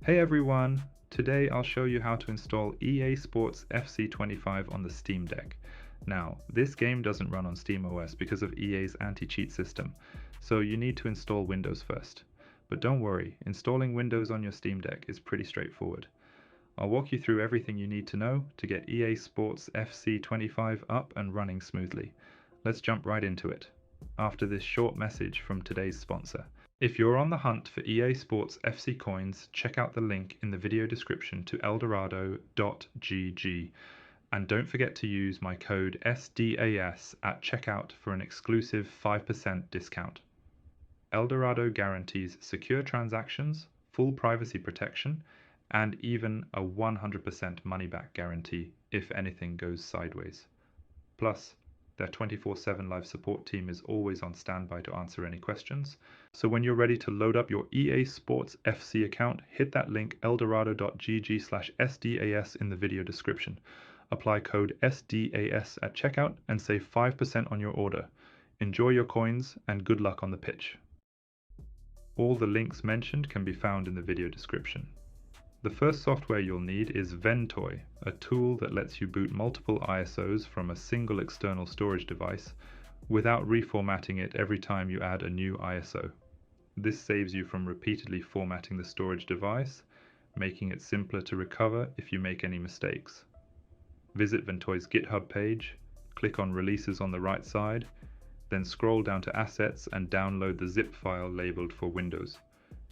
Hey everyone! Today I'll show you how to install EA Sports FC25 on the Steam Deck. Now, this game doesn't run on SteamOS because of EA's anti-cheat system, so you need to install Windows first. But don't worry, installing Windows on your Steam Deck is pretty straightforward. I'll walk you through everything you need to know to get EA Sports FC25 up and running smoothly. Let's jump right into it, after this short message from today's sponsor. If you're on the hunt for EA Sports FC coins, check out the link in the video description to eldorado.gg. And don't forget to use my code SDAS at checkout for an exclusive 5% discount. Eldorado guarantees secure transactions, full privacy protection, and even a 100% money-back guarantee if anything goes sideways. Plus, their 24/7 live support team is always on standby to answer any questions. So when you're ready to load up your EA Sports FC account, hit that link eldorado.gg/SDAS in the video description. Apply code SDAS at checkout and save 5% on your order. Enjoy your coins and good luck on the pitch. All the links mentioned can be found in the video description. The first software you'll need is Ventoy, a tool that lets you boot multiple ISOs from a single external storage device without reformatting it every time you add a new ISO. This saves you from repeatedly formatting the storage device, making it simpler to recover if you make any mistakes. Visit Ventoy's GitHub page, click on Releases on the right side, then scroll down to Assets and download the zip file labeled for Windows.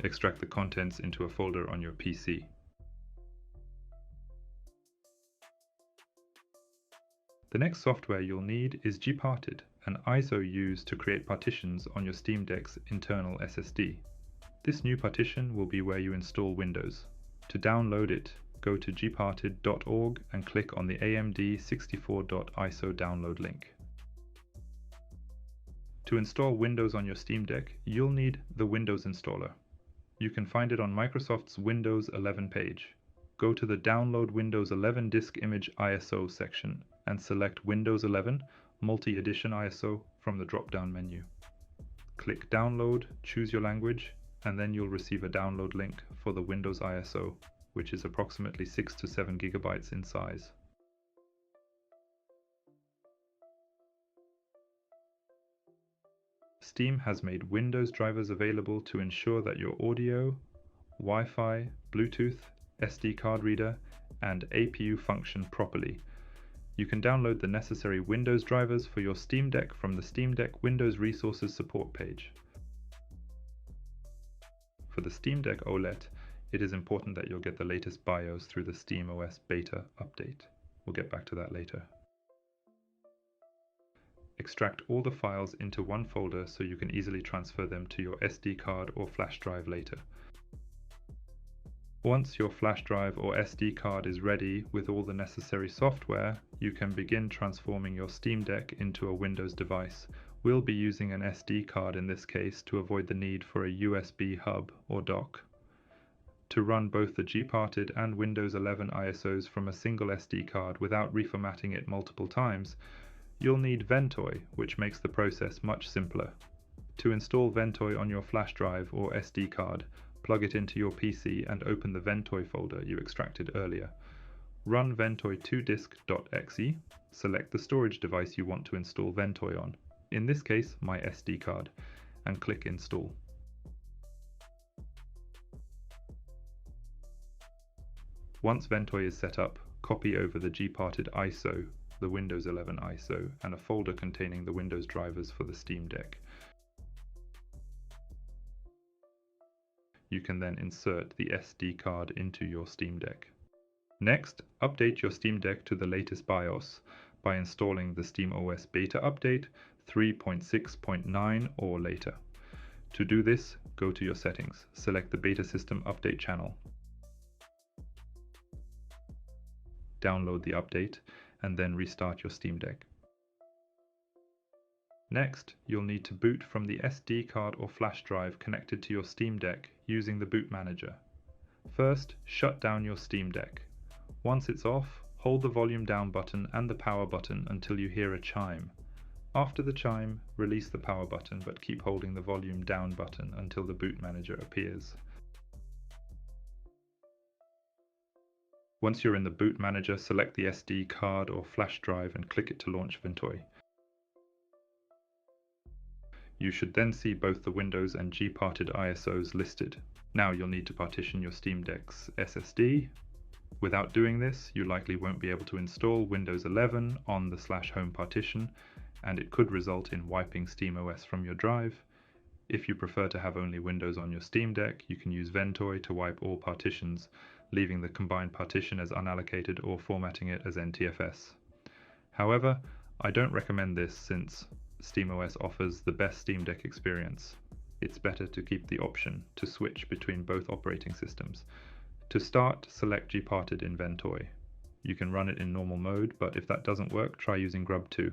Extract the contents into a folder on your PC. The next software you'll need is Gparted, an ISO used to create partitions on your Steam Deck's internal SSD. This new partition will be where you install Windows. To download it, go to gparted.org and click on the amd64.iso download link. To install Windows on your Steam Deck, you'll need the Windows installer. You can find it on Microsoft's Windows 11 page. Go to the Download Windows 11 Disk Image ISO section and select Windows 11 Multi-Edition ISO from the drop-down menu. Click Download, choose your language, and then you'll receive a download link for the Windows ISO, which is approximately 6 to 7 gigabytes in size. Steam has made Windows drivers available to ensure that your audio, Wi-Fi, Bluetooth, SD card reader, and APU function properly. You can download the necessary Windows drivers for your Steam Deck from the Steam Deck Windows Resources support page. For the Steam Deck OLED, it is important that you'll get the latest BIOS through the SteamOS beta update. We'll get back to that later. Extract all the files into one folder so you can easily transfer them to your SD card or flash drive later. Once your flash drive or SD card is ready with all the necessary software, you can begin transforming your Steam Deck into a Windows device. We'll be using an SD card in this case to avoid the need for a USB hub or dock. To run both the Gparted and Windows 11 ISOs from a single SD card without reformatting it multiple times, you'll need Ventoy, which makes the process much simpler. To install Ventoy on your flash drive or SD card, plug it into your PC and open the Ventoy folder you extracted earlier. Run ventoy2disk.exe, select the storage device you want to install Ventoy on, in this case my SD card, and click Install. Once Ventoy is set up, copy over the Gparted ISO, the Windows 11 ISO, and a folder containing the Windows drivers for the Steam Deck. You can then insert the SD card into your Steam Deck. Next, update your Steam Deck to the latest BIOS by installing the SteamOS beta update 3.6.9 or later. To do this, go to your settings, select the Beta System Update channel. Download the update and then restart your Steam Deck. Next, you'll need to boot from the SD card or flash drive connected to your Steam Deck using the boot manager. First, shut down your Steam Deck. Once it's off, hold the volume down button and the power button until you hear a chime. After the chime, release the power button but keep holding the volume down button until the boot manager appears. Once you're in the boot manager, select the SD card or flash drive and click it to launch Ventoy. You should then see both the Windows and G-parted ISOs listed. Now you'll need to partition your Steam Deck's SSD. Without doing this, you likely won't be able to install Windows 11 on the /home partition, and it could result in wiping SteamOS from your drive. If you prefer to have only Windows on your Steam Deck, you can use Ventoy to wipe all partitions, leaving the combined partition as unallocated or formatting it as NTFS. However, I don't recommend this since SteamOS offers the best Steam Deck experience. It's better to keep the option to switch between both operating systems. To start, select Gparted in Ventoy. You can run it in normal mode, but if that doesn't work, try using Grub2.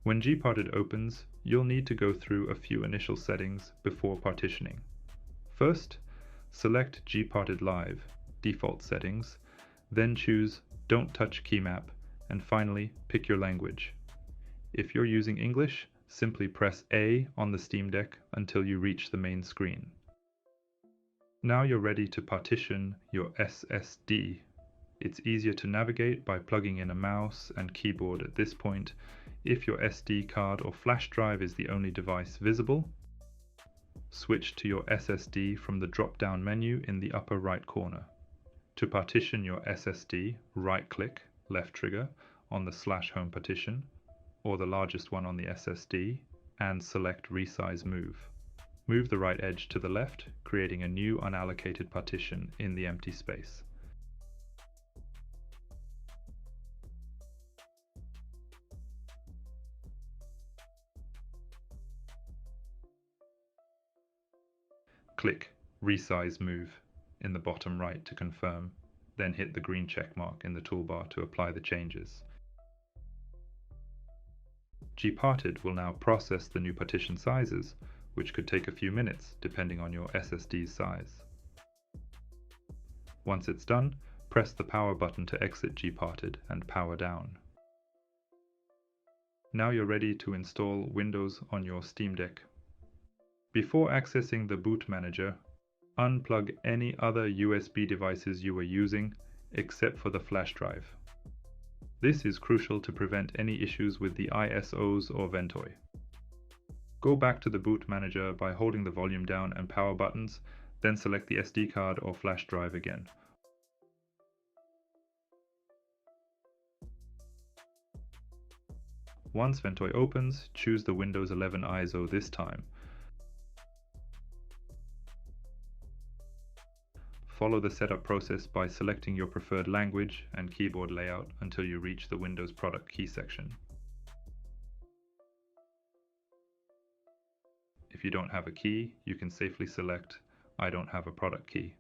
When Gparted opens, you'll need to go through a few initial settings before partitioning. First, select Gparted Live, default settings, then choose Don't Touch Key Map, and finally pick your language. If you're using English, simply press A on the Steam Deck until you reach the main screen. Now you're ready to partition your SSD. It's easier to navigate by plugging in a mouse and keyboard at this point. If your SD card or flash drive is the only device visible, switch to your SSD from the drop-down menu in the upper right corner. To partition your SSD, right-click, left trigger, on the /home partition, or the largest one on the SSD, and select Resize Move. Move the right edge to the left, creating a new unallocated partition in the empty space. Click Resize Move in the bottom right to confirm, then hit the green check mark in the toolbar to apply the changes. Gparted will now process the new partition sizes, which could take a few minutes depending on your SSD's size. Once it's done, press the power button to exit Gparted and power down. Now you're ready to install Windows on your Steam Deck. Before accessing the boot manager, unplug any other USB devices you were using except for the flash drive. This is crucial to prevent any issues with the ISOs or Ventoy. Go back to the boot manager by holding the volume down and power buttons, then select the SD card or flash drive again. Once Ventoy opens, choose the Windows 11 ISO this time. Follow the setup process by selecting your preferred language and keyboard layout until you reach the Windows product key section. If you don't have a key, you can safely select I don't have a product key.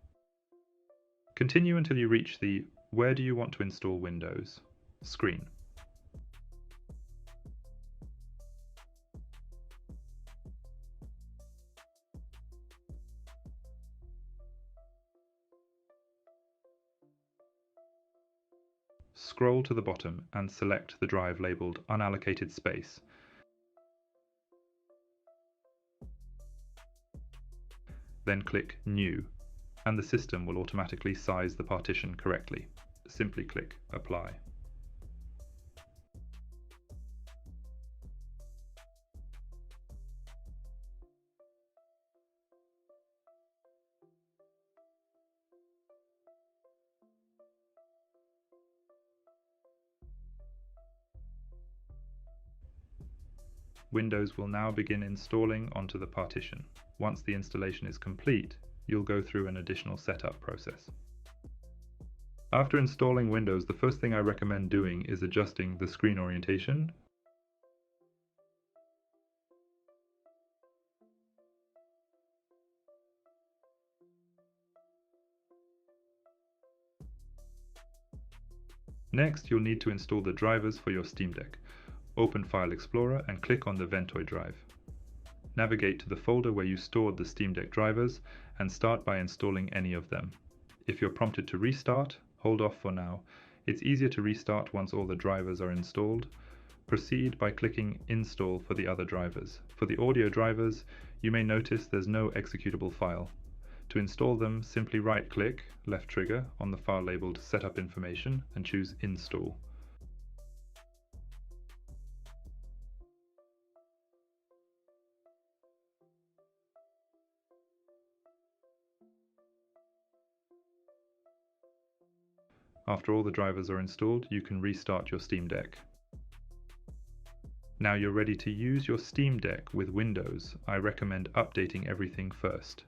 Continue until you reach the Where do you want to install Windows screen. Scroll to the bottom and select the drive labeled Unallocated Space. Then click New, and the system will automatically size the partition correctly. Simply click Apply. Windows will now begin installing onto the partition. Once the installation is complete, you'll go through an additional setup process. After installing Windows, the first thing I recommend doing is adjusting the screen orientation. Next, you'll need to install the drivers for your Steam Deck. Open File Explorer and click on the Ventoy drive. Navigate to the folder where you stored the Steam Deck drivers and start by installing any of them. If you're prompted to restart, hold off for now. It's easier to restart once all the drivers are installed. Proceed by clicking Install for the other drivers. For the audio drivers, You may notice there's no executable file. To install them, simply right-click, left trigger, on the file labeled Setup Information and choose Install. After all the drivers are installed, you can restart your Steam Deck. Now you're ready to use your Steam Deck with Windows. I recommend updating everything first.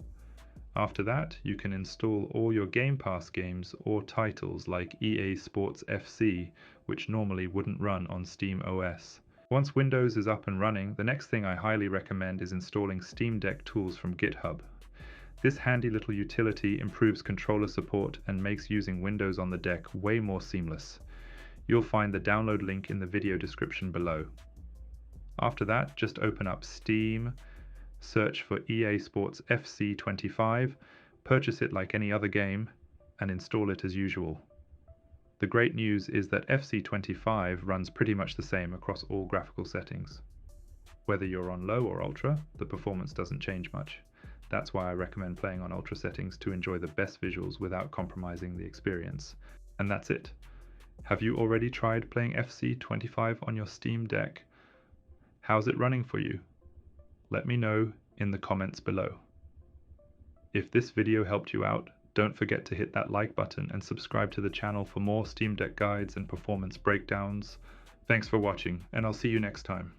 After that, you can install all your Game Pass games or titles like EA Sports FC, which normally wouldn't run on SteamOS. Once Windows is up and running, the next thing I highly recommend is installing Steam Deck tools from GitHub. This handy little utility improves controller support and makes using Windows on the deck way more seamless. You'll find the download link in the video description below. After that, just open up Steam, search for EA Sports FC 25, purchase it like any other game, and install it as usual. The great news is that FC 25 runs pretty much the same across all graphical settings. Whether you're on low or ultra, the performance doesn't change much. That's why I recommend playing on ultra settings to enjoy the best visuals without compromising the experience. And that's it. Have you already tried playing FC 25 on your Steam Deck? How's it running for you? Let me know in the comments below. If this video helped you out, don't forget to hit that like button and subscribe to the channel for more Steam Deck guides and performance breakdowns. Thanks for watching, and I'll see you next time.